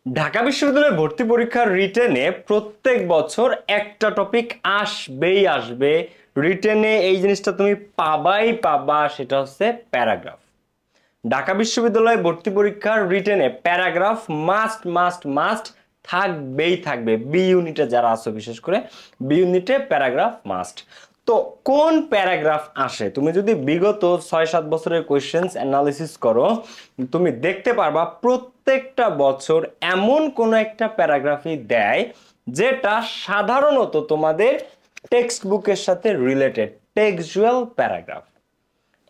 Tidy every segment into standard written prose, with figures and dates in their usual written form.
ঢাকা বিশ্ববিদ্যালয়ে ভর্তি পরীক্ষার রিটেনে প্রত্যেক বছর একটা টপিক আসবেই আসবে। রিটেনে এই জিনিসটা তুমি পাবাই পাবা, সেটা হচ্ছে প্যারাগ্রাফ। ঢাকা বিশ্ববিদ্যালয়ে ভর্তি পরীক্ষার রিটেনে প্যারাগ্রাফ মাস্ট মাস্ট মাস্ট থাকবেই থাকবে। বি ইউনিটে যারা আছো, বিশেষ করে বি ইউনিটে প্যারাগ্রাফ মাস্ট। তো কোন প্যারাগ্রাফ আসে, তুমি যদি বিগত 6-7 বছরের কোয়েশ্চেন্স অ্যানালিসিস করো, তুমি দেখতে পারবা প্রত্যেকটা বছর এমন কোন একটা প্যারাগ্রাফই দেয় যেটা সাধারণত তোমাদের টেক্সট বুকের সাথে রিলেটেড, টেক্সচুয়াল প্যারাগ্রাফ।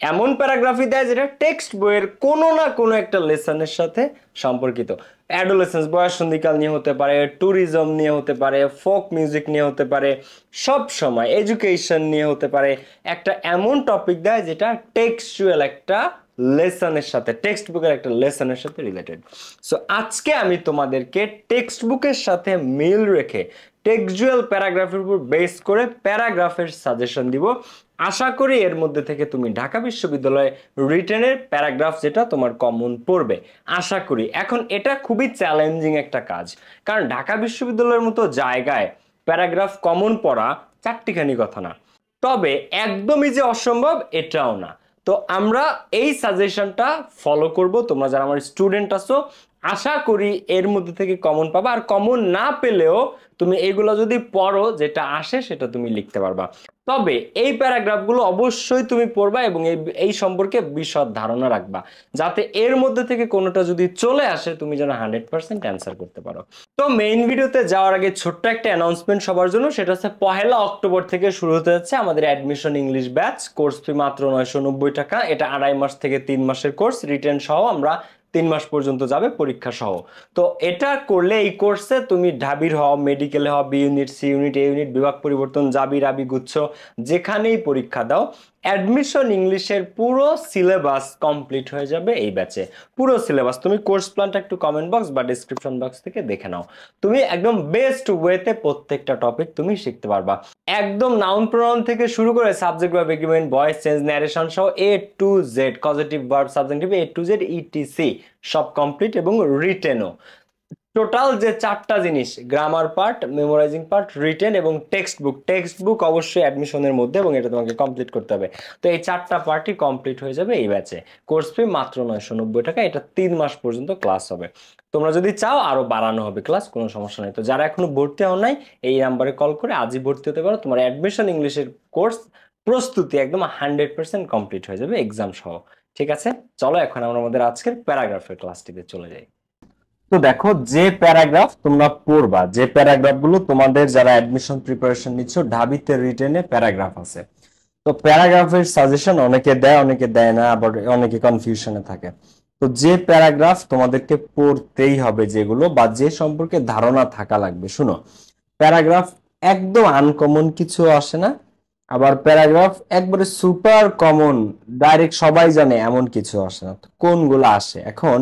এমন প্যারাগ্রাফই দেয় যেটা টেক্সট বইয়ের কোনো না কোনো একটা লেসনের সাথে সম্পর্কিত। অ্যাডোলেসেন্স, বয়ঃসন্ধিকাল নিয়ে হতে পারে, ট্যুরিজম নিয়ে হতে পারে, ফোক মিউজিক নিয়ে হতে পারে, সব সময় এডুকেশন নিয়ে হতে পারে। একটা এমন টপিক দেয় যেটা টেক্সচুয়াল একটা লেসনের সাথে, টেক্সট বুকের একটা লেসনের সাথে রিলেটেড। সো আজকে আমি তোমাদেরকে টেক্সট বুকের সাথে মিল রেখে টেক্সচুয়াল প্যারাগ্রাফের উপর বেস করে প্যারাগ্রাফের সাজেশন দিব। আশা করি এর মধ্যে থেকে তুমি ঢাকা বিশ্ববিদ্যালয়ে রিটেনের প্যারাগ্রাফ যেটা তোমার কমন পড়বে, আশা করি। এখন এটা খুবই চ্যালেঞ্জিং একটা কাজ, কারণ ঢাকা বিশ্ববিদ্যালয়ের মতো জায়গায় প্যারাগ্রাফ কমন পড়া চারটিখানি কথা না, তবে একদমই যে অসম্ভব এটাও না। তো আমরা এই সাজেশনটা ফলো করব। তোমরা যারা আমার স্টুডেন্ট আছো, আশা করি এর মধ্যে থেকে কমন পাবা। আর কমন না পেলেও তুমি এগুলো যদি পড়ো, যেটা আসে সেটা তুমি লিখতে পারবা। তবে এই প্যারাগ্রাফগুলো অবশ্যই তুমি পড়বা এবং এই সম্পর্কে বিশদ ধারণা রাখবা, যাতে এর মধ্যে থেকে কোনোটা যদি চলে আসে তুমি যেন 100% অ্যান্সার করতে পারো। তো মেইন ভিডিওতে যাওয়ার আগে ছোট্ট একটা অ্যানাউন্সমেন্ট সবার জন্য, সেটা হচ্ছে 1 অক্টোবর থেকে শুরু হতে যাচ্ছে আমাদের admission English batch. Course fee মাত্র 990 টাকা। এটা 2.5 মাস থেকে 3 মাসের কোর্স, রিটেন সহ আমরা 3 মাস পর্যন্ত যাবে পরীক্ষা সহ। তো এটা করলে এই কোর্সে তুমি ঢাবির হও, মেডিকেলে হও, বি ইউনিট, সি ইউনিট, এ ইউনিট, বিভাগ পরিবর্তন, জাবি, রাবি, গুচ্ছ, যেখানেই পরীক্ষা দাও, অ্যাডমিশন ইংলিশের পুরো সিলেবাস কমপ্লিট হয়ে যাবে এই ব্যাচে। পুরো সিলেবাস তুমি কোর্স প্ল্যানটা একটু কমেন্ট বক্স বা ডেসক্রিপশন বক্স থেকে দেখে নাও। তুমি একদম বেস্ট ওয়েতে প্রত্যেকটা টপিক তুমি শিখতে পারবা, একদম নাউন প্রোনাউন থেকে শুরু করে subject verb agreement, voice change, narration সহ A to Z, positive verb, subjective, A to Z etc সব কমপ্লিট এবং রিটেনও। টোটাল যে 4টা জিনিস, grammar part, memorising part, written এবং টেক্সট বুক অবশ্যই অ্যাডমিশনের মধ্যে, এবং এটা তোমাকে কমপ্লিট করতে হবে। তো এই 4টা পার্টই কমপ্লিট হয়ে যাবে এই ব্যাচে। কোর্স ফি মাত্র 990 টাকা। এটা 3 মাস পর্যন্ত ক্লাস হবে। তোমরা যদি চাও আরো বাড়ানো হবে ক্লাস, কোনো সমস্যা নেই। তো যারা এখনো ভর্তি হও নাই, এই নাম্বারে কল করে আজই ভর্তি হতে পারো। তোমার অ্যাডমিশন ইংলিশের কোর্স প্রস্তুতি একদম 100% কমপ্লিট হয়ে যাবে এক্সাম সহ। ঠিক আছে, চলো এখন আমরা আমাদের আজকের প্যারাগ্রাফের ক্লাসটিতে চলে যাই। তো দেখো, যে প্যারাগ্রাফ তোমরা পড়বা, যে প্যারাগ্রাফ গুলো তোমাদের যারা অ্যাডমিশন প্রিপারেশন নিচ্ছ ঢাবিতে রিটেনে প্যারাগ্রাফ আছে। তো প্যারাগ্রাফের সাজেশন অনেকে দেয়, অনেকে দেয় না, আবার অনেকে কনফিউশনে থাকে। তো যে প্যারাগ্রাফ তোমাদেরকে পড়তেই হবে, যেগুলো বা যে সম্পর্কে ধারণা থাকা লাগবে, শুনো, প্যারাগ্রাফ একদম আনকমন কিছু আসে না, আবার প্যারাগ্রাফ একবারে সুপার কমন ডাইরেক্ট সবাই জানে এমন কিছু আসে না। তো কোনগুলো আসে? এখন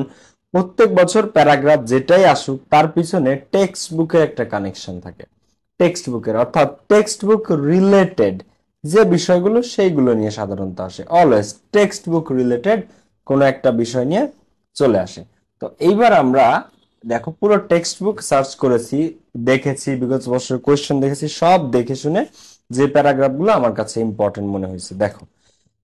প্রত্যেক বছর প্যারাগ্রাফ যেটাই আসুক তার পিছনে টেক্সট বুকের একটা কানেকশন থাকে। টেক্সট বুকের অর্থাৎ টেক্সট বুক রিলেটেড যে বিষয়গুলো সেইগুলো নিয়ে সাধারণত আসে। অলওয়েজ টেক্সট বুক রিলেটেড কোনো একটা বিষয় নিয়ে চলে আসে। তো এইবার আমরা দেখো পুরো টেক্সট বুক সার্চ করেছি, দেখেছি, বিগত বছরের কোয়েশ্চেন দেখেছি, সব দেখে শুনে যে প্যারাগ্রাফগুলো আমার কাছে ইম্পর্টেন্ট মনে হয়েছে, দেখো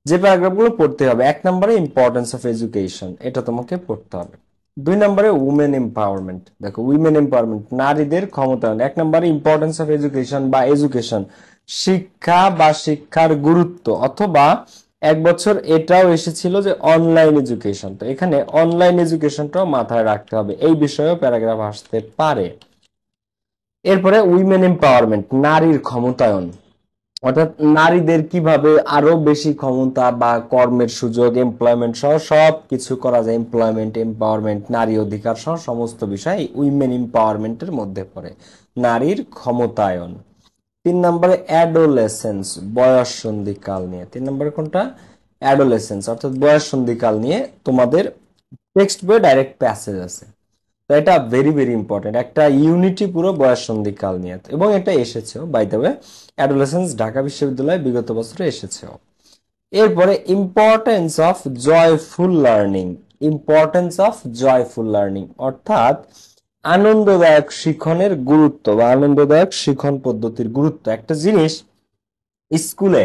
যে প্যারাগ্রাফগুলো পড়তে হবে। 1 নম্বরে ইম্পর্টেন্স অফ এডুকেশন, এটা তোমাকে পড়তে হবে। 2 নম্বরে উমেন এম্পাওয়ারমেন্ট, দেখো উইমেন এম্পাওয়ারমেন্ট, নারীদের ক্ষমতায়ন। 1 নম্বরে ইম্পর্টেন্স অফ এডুকেশন বা এডুকেশন, শিক্ষা বা শিক্ষার গুরুত্ব, অথবা এক বছর এটাও এসেছিল যে অনলাইন এডুকেশন। তো এখানে অনলাইন এডুকেশনটাও মাথায় রাখতে হবে, এই বিষয়েও প্যারাগ্রাফ আসতে পারে। এরপরে উইমেন এম্পাওয়ারমেন্ট, নারীর ক্ষমতায়ন, অর্থাৎ নারীদের কিভাবে আরো বেশি ক্ষমতা বা কর্মের সুযোগ, এমপ্লয়মেন্ট সহ সব কিছু করা যায়, এমপ্লয়মেন্ট, এম্পাওয়ারমেন্ট, নারী অধিকার সহ সমস্ত বিষয় উইমেন এম্পাওয়ারমেন্টের মধ্যে পড়ে, নারীর ক্ষমতায়ন। 3 নম্বরে অ্যাডোলেসেন্স, বয়ঃসন্ধিকাল নিয়ে। 3 নম্বরে কোনটা? অ্যাডোলেসেন্স, অর্থাৎ বয়ঃসন্ধিকাল নিয়ে তোমাদের টেক্সট বই ডাইরেক্ট প্যাসেজ আছে। তো এটা ভেরি ভেরি ইম্পর্টেন্ট, একটা ইউনিটি পুরো বয়ঃসন্ধিকাল নিয়ে, এবং এটা এসেছেও by the way, adolescence Dhaka বিশ্ববিদ্যালয়ে বিগত বছরে এসেছেও। এরপরে importance of joyful learning, importance of joyful learning, অর্থাৎ আনন্দদায়ক শিক্ষণের গুরুত্ব বা আনন্দদায়ক শিক্ষণ পদ্ধতির গুরুত্ব। একটা জিনিস, স্কুলে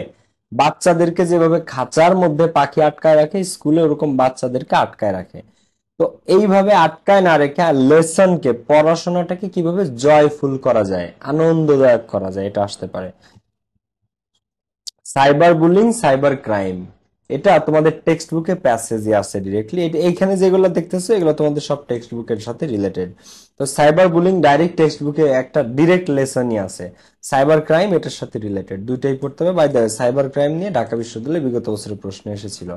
বাচ্চাদেরকে যেভাবে খাঁচার মধ্যে পাখি আটকায় রাখে, স্কুলে ওরকম বাচ্চাদেরকে আটকায় রাখে। তো এইভাবে আটকায় না রেখে লেসনকে, পড়াশোনাটাকে কিভাবে জয়ফুল করা যায়, আনন্দদায়ক করা যায়, এটা আসতে পারে। সাইবার বুলিং, সাইবার ক্রাইম, এটা তোমাদের টেক্সট বুকে প্যাসেজে আছে ডিরেক্টলি। এইখানে যেগুলো দেখতেছো এগুলো তোমাদের সব টেক্সট বুকের সাথে রিলেটেড। তো সাইবার বুলিং ডাইরেক্ট টেক্সট বুকে একটা ডিরেক্ট লেসনই আছে। সাইবার ক্রাইম এটার সাথে রিলেটেড, দুইটাই পড়তে হবে। By the way, cyber crime নিয়ে ঢাকা বিশ্ববিদ্যালয়ে বিগত বছরের প্রশ্ন এসেছিল।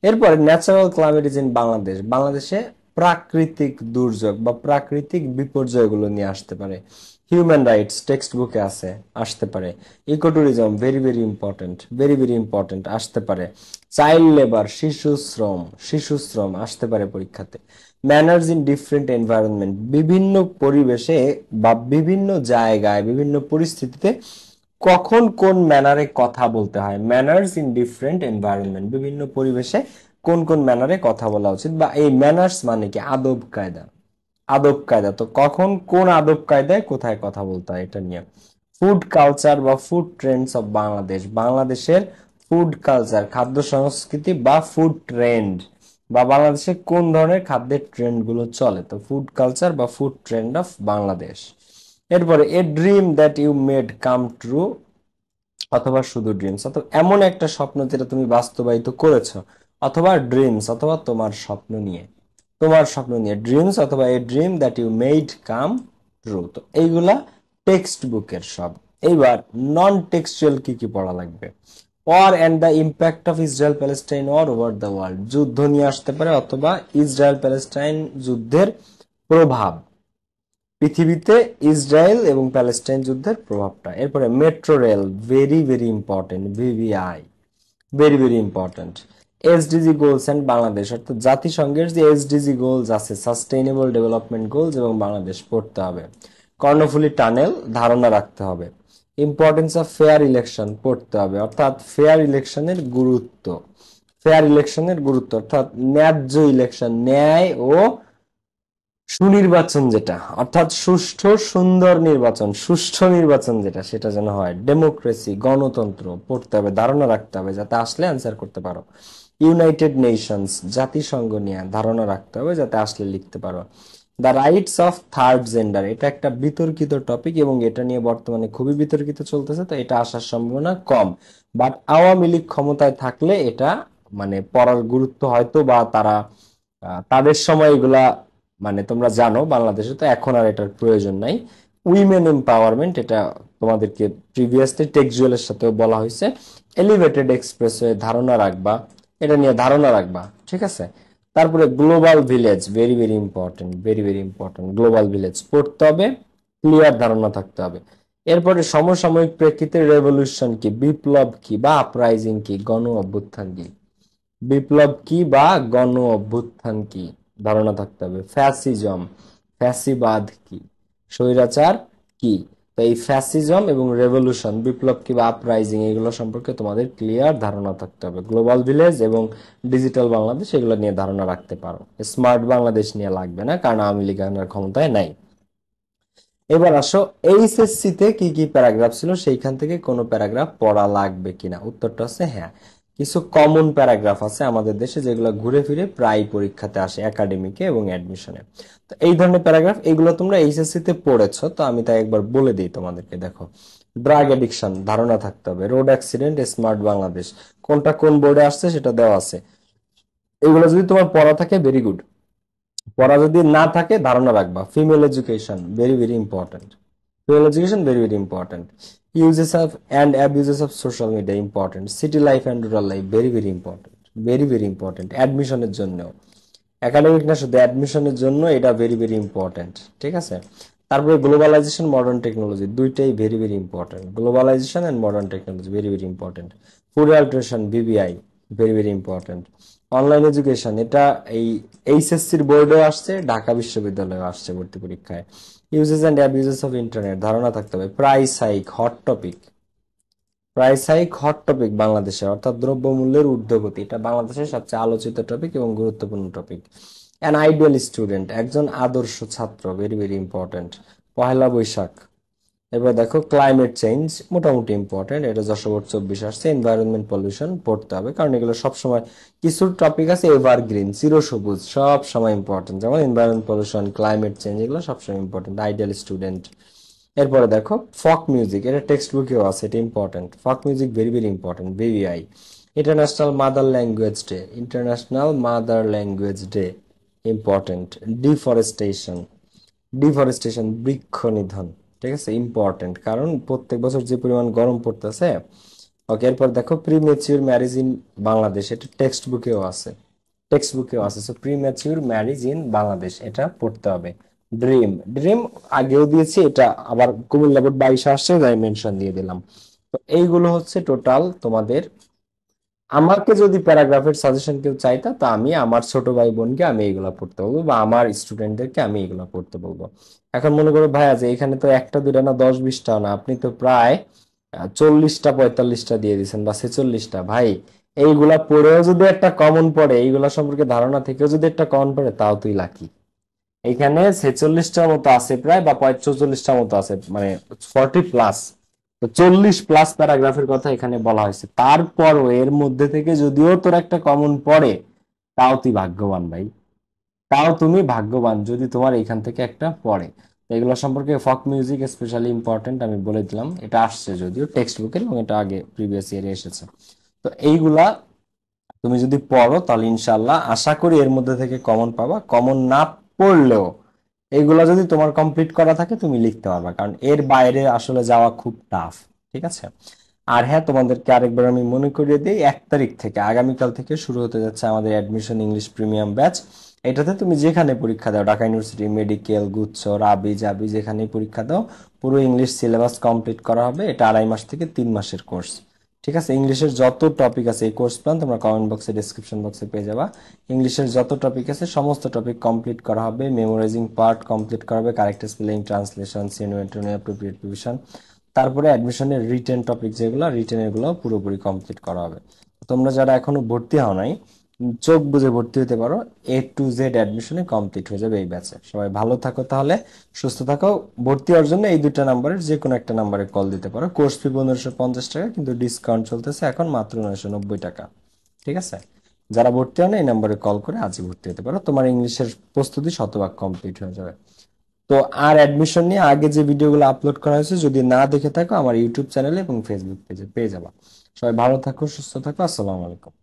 এরপরে ন্যাচারাল ক্লামিটিজ ইন বাংলাদেশ, বাংলাদেশে প্রাকৃতিক দুর্যোগ বা প্রাকৃতিক বিপর্যয়গুলো নিয়ে আসতে পারে। হিউম্যান রাইটস টেক্সট বুকে আছে, আসতে পারে। Ecotourism very very important, very very important, আসতে পারে। চাইল্ড লেবার, শিশু শ্রম আসতে পারে পরীক্ষাতে। ম্যানার্স ইন ডিফারেন্ট এনভায়রনমেন্ট, বিভিন্ন পরিবেশে বা বিভিন্ন জায়গায় বিভিন্ন পরিস্থিতিতে কখন কোন ম্যানারে কথা বলতে হয়। ম্যানার্স ইন ডিফারেন্ট এনভায়রনমেন্ট, বিভিন্ন পরিবেশে কোন কোন ম্যানারে কথা বলা উচিত, বা এই ম্যানার্স মানে কি আদব কায়দা। আদব কায়দা, তো কখন কোন আদব কায়দায় কোথায় কথা বলতে হয় এটা নিয়ে। ফুড কালচার বা ফুড ট্রেন্ডস অফ বাংলাদেশ, বাংলাদেশের ফুড কালচার, খাদ্য সংস্কৃতি বা ফুড ট্রেন্ড, বা বাংলাদেশে কোন ধরনের খাদ্যের ট্রেন্ড গুলো চলে, তো ফুড কালচার বা ফুড ট্রেন্ড অফ বাংলাদেশ। এরপরে a dream that you made come true, অথবা শুধু ড্রিমস, অথবা এমন একটা স্বপ্ন যেটা তুমি বাস্তবায়িত করেছো, অথবা ড্রিমস, অথবা তোমার স্বপ্ন নিয়ে ড্রিমস, অথবা a dream that you made come true. তো এইগুলা টেক্সট বুকের সব। এইবার নন টেক্সচুয়াল কি কি পড়া লাগবে। War and the impact of Israel Palestine war over the world, যুদ্ধ নিয়ে আসতে পারে, অথবা ইসরায়েল প্যালেস্টাইন যুদ্ধের প্রভাব, পৃথিবীতে ইসরায়েল এবং প্যালেস্টাইন যুদ্ধের প্রভাবটা। এরপরে metro rail, very very important, VVI, very very important. SDG goals and Bangladesh, অর্থাৎ জাতিসংঘের যে এসডিজি গোলস আছে, সাস্টেইনেবল ডেভেলপমেন্ট গোলস, এবং বাংলাদেশ পড়তে হবে। কর্ণফুলী টানেল ধারণা রাখতে হবে। ইম্পর্টেন্স অফ ফেয়ার ইলেকশন পড়তে হবে, অর্থাৎ ফেয়ার ইলেকশনের গুরুত্ব, ফেয়ার ইলেকশনের গুরুত্ব, অর্থাৎ ন্যায্য ইলেকশন, ন্যায় ও সুনির্বাচন যেটা, অর্থাৎ সুষ্ঠু সুন্দর নির্বাচন, সুষ্ঠু নির্বাচন যেটা, সেটা যেন হয়। ডেমোক্রেসি, গণতন্ত্র পড়তে হবে, ধারণা রাখতে হবে, যাতে আসলে অ্যান্সার করতে পারো। ইউনাইটেড নেশনস, জাতিসংঘ নিয়ে ধারণা রাখতে হবে, যাতে আসলে লিখতে পারো। The rights of third gender, এটা একটা বিতর্কিত টপিক এবং এটা নিয়ে বর্তমানে খুবই বিতর্কিত চলতেছে, তো এটা আসার সম্ভাবনা কম। বাট আওয়ামী লীগ ক্ষমতায় থাকলে এটা মানে পড়ার গুরুত্ব হয়তো, বা তারা তাদের সময় এগুলা, মানে তোমরা জানো বাংলাদেশে তো এখন আর এটার প্রয়োজন নাই। উইমেন এম্পাওয়ারমেন্ট, এটা তোমাদেরকে প্রিভিয়াসলি টেক্সচুয়ালের সাথেও বলা হয়েছে। এলিভেটেড এক্সপ্রেসওয়ে ধারণা রাখবা, এটা নিয়ে ধারণা রাখবা, ঠিক আছে। তারপরে global village, very very important, very very important, global village পড়তে হবে, ক্লিয়ার ধারণা থাকতে হবে। এরপরে সমসাময়িক প্রেক্ষিতে রেভলিউশন কি, বিপ্লব কি বা আপরাইজিং কি, গণ অভ্যুত্থান কি, বিপ্লব কি বা গণ অভ্যুত্থান কি ধারণা থাকতে হবে। ফ্যাসিজম, ফ্যাসিবাদ কি, স্বৈরাচার কি। তো এই ফ্যাসিজম এবং রেভলিউশন, বিপ্লব কি বা আপরাইজিং, এগুলো সম্পর্কে তোমাদের ক্লিয়ার ধারণা থাকতে হবে। গ্লোবাল ভিলেজ এবং ডিজিটাল বাংলাদেশ, এগুলো নিয়ে ধারণা রাখতে পারো। স্মার্ট বাংলাদেশ নিয়ে লাগবে না, কারণ আওয়ামী লীগ আর ক্ষমতায় নাই। এবার আসো এইচএসসি তে কি কি প্যারাগ্রাফ ছিল, সেইখান থেকে কোনো প্যারাগ্রাফ পড়া লাগবে কিনা। উত্তরটা হচ্ছে হ্যাঁ, কিছু কমন প্যারাগ্রাফ আছে আমাদের দেশে যেগুলো ঘুরে ফিরে প্রায় পরীক্ষাতে আসে, একাডেমিকে এবং অ্যাডমিশনে। তো এই ধরনের প্যারাগ্রাফ এগুলো তোমরা এইচএসসি তে পড়েছো, তো আমি তাই একবার বলে দিই তোমাদেরকে। দেখো, ড্রাগ এডিকশন ধারণা থাকতে হবে। রোড অ্যাক্সিডেন্ট, স্মার্ট বাংলাদেশ, কোনটা কোন বোর্ডে আসছে সেটা দেওয়া আছে। এগুলো যদি তোমার পড়া থাকে ভেরি গুড, পড়া যদি না থাকে ধারণা রাখবা। Female education, very very important, female education very very important. Uses of and abuses of social media important. City life and rural life, very very important, very very important, অ্যাডমিশনের জন্য, academic না শুধু অ্যাডমিশনের জন্য এটা ভেরি ভেরি ইম্পর্টেন্ট, ঠিক আছে। তারপরে গ্লোবালাইজেশন, মডার্ন টেকনোলজি, দুইটাই very very important. Globalisation and modern technology, very very important. Food adaptation, VVI, very very important. Online education, এটা এই এইচএসসির বোর্ডেও আসছে, ঢাকা বিশ্ববিদ্যালয়েও আসছে ভর্তি পরীক্ষায়। Uses and abuses of internet ধারণা থাকতে হবে। Price hike, hot topic, price hike hot topic বাংলাদেশে, অর্থাৎ দ্রব্যমূল্যের ঊর্ধ্বগতি, এটা বাংলাদেশের সবচেয়ে আলোচিত টপিক এবং গুরুত্বপূর্ণ টপিক। অ্যান আইডিয়াল স্টুডেন্ট, একজন আদর্শ ছাত্র, very very important. Pohela Boishakh. এবার দেখো ক্লাইমেট চেঞ্জ, মোটামুটি ইম্পর্টেন্ট, এটা যশোর 24 আসছে। এনভায়রনমেন্ট পলিউশন পড়তে হবে, কারণ এগুলো সবসময় কিছু টপিক আছে এভারগ্রিন, চিরসবুজ, সব সময় ইম্পর্টেন্ট, যেমন এনভায়রনমেন্ট পলিউশন, ক্লাইমেট চেঞ্জ, এগুলো সবসময় ইম্পর্টেন্ট। Ideal student. এরপরে দেখো ফক মিউজিক, এটা টেক্সট বুকেও আছে, এটা ইম্পর্টেন্ট। ফক music very very important, BBI. International mother language day, international mother language day important. Deforestation, deforestation বৃক্ষ নিধন, ঠিক আছে, ইম্পর্টেন্ট, কারণ প্রত্যেক বছর যে পরিমাণ গরম পড়তেছে। ওকে, এরপর দেখো প্রিমেচিউর ম্যারেজ ইন বাংলাদেশ, এটা টেক্সট বুকেও আছে, টেক্সট বুকেও আছে। So premature marriage in Bangladesh, এটা পড়তে হবে। ড্রিম, ড্রিম আগেও দিয়েছি, এটা আবার কুমিল্লা বোর্ড 22 আসছে, তাই মেনশন দিয়ে দিলাম। তো এইগুলো হচ্ছে টোটাল তোমাদের। আমাকে যদি প্যারাগ্রাফের সাজেশন কেউ চাইতা, তো আমি আমার ছোট ভাই বোনকে আমি এইগুলা পড়তে বলবো, বা আমার স্টুডেন্টদেরকে আমি এইগুলা পড়তে বলবো। এখন মনে করো ভাইয়া যে এখানে তো একটা দুইটা না 10-20টাও না, আপনি তো প্রায় 40টা 45টা দিয়ে দিচ্ছেন বা 46টা। ভাই এইগুলা পড়েও যদি একটা কমন পড়ে, এইগুলা সম্পর্কে ধারণা থেকেও যদি একটা কমন পড়ে, তাও তুই লাকি। এখানে 46টার মতো আছে প্রায়, বা 45-44টার মতো আছে, মানে 40+। তো 40+ প্যারাগ্রাফের কথা এখানে বলা হয়েছে, তারপরও এর মধ্যে থেকে যদিও তোর একটা কমন পড়ে, তাও তুই ভাগ্যবান ভাই, তাও তুমি ভাগ্যবান যদি তোমার এখান থেকে একটা পড়ে। তো এগুলো সম্পর্কে ফক মিউজিক স্পেশালি ইম্পর্টেন্ট, আমি বলে দিলাম, এটা আসছে যদিও টেক্সট বুকের, এবং এটা আগে প্রিভিয়াস ইয়ারে এসেছে। তো এইগুলা তুমি যদি পড়ো, তাহলে ইনশাল্লাহ আশা করি এর মধ্যে থেকে কমন পাবা। কমন না পড়লেও এইগুলা যদি তোমার কমপ্লিট করা থাকে, তুমি লিখতে পারবা, কারণ এর বাইরে আসলে যাওয়া খুব টাফ। ঠিক আছে। আর হ্যাঁ, তোমাদেরকে আরেকবার আমি মনে করিয়ে দিই, 1 তারিখ থেকে, আগামীকাল থেকে শুরু হতে যাচ্ছে আমাদের অ্যাডমিশন ইংলিশ প্রিমিয়াম ব্যাচ। এটাতে তুমি যেখানে পরীক্ষা দাও, ঢাকা ইউনিভার্সিটি, মেডিকেল, গুচ্ছ, রাবি, জাবি, যেখানেই পরীক্ষা দাও, পুরো ইংলিশ সিলেবাস কমপ্লিট করা হবে। এটা 2.5 মাস থেকে 3 মাসের কোর্স। ঠিক আছে। ইংলিশের যত টপিক আছে, এই কোর্স প্ল্যান তোমরা কমেন্ট বক্সে, ডেসক্রিপশন বক্সে পেয়ে যাবা। ইংলিশের যত টপিক আছে সমস্ত টপিক কমপ্লিট করা হবে, মেমোরাইজিং পার্ট কমপ্লিট করা হবে, correct spelling, translation, synonym, appropriate provision. তারপরে অ্যাডমিশনের রিটেন টপিক যেগুলো, রিটেন এগুলো পুরোপুরি কমপ্লিট করা হবে। তোমরা যারা এখনো ভর্তি হও নাই, চোখ বুজে ভর্তি হতে পারো, A to Z অ্যাডমিশনে কমপ্লিট হয়ে যাবে এই ব্যাচে। সবাই ভালো থাকো, তাহলে সুস্থ থাকো। ভর্তি হওয়ার জন্য এই দুইটা নাম্বারের যে কোনো একটা নাম্বারে কল দিতে পারো। কোর্স ফি 1550 টাকা, কিন্তু ডিসকাউন্ট চলতেছে এখন মাত্র 990 টাকা। ঠিক আছে। যারা ভর্তি হও না, এই নাম্বারে কল করে আজই ভর্তি হতে পারো, তোমার ইংলিশের প্রস্তুতি শতভাগ কমপ্লিট হয়ে যাবে। তো আর অ্যাডমিশন নিয়ে আগে যে ভিডিওগুলো আপলোড করা হয়েছে, যদি না দেখে থাকো, আমার ইউটিউব চ্যানেলে এবং ফেসবুক পেজে পেয়ে যাবা। সবাই ভালো থাকো, সুস্থ থাকো, আসসালামু আলাইকুম।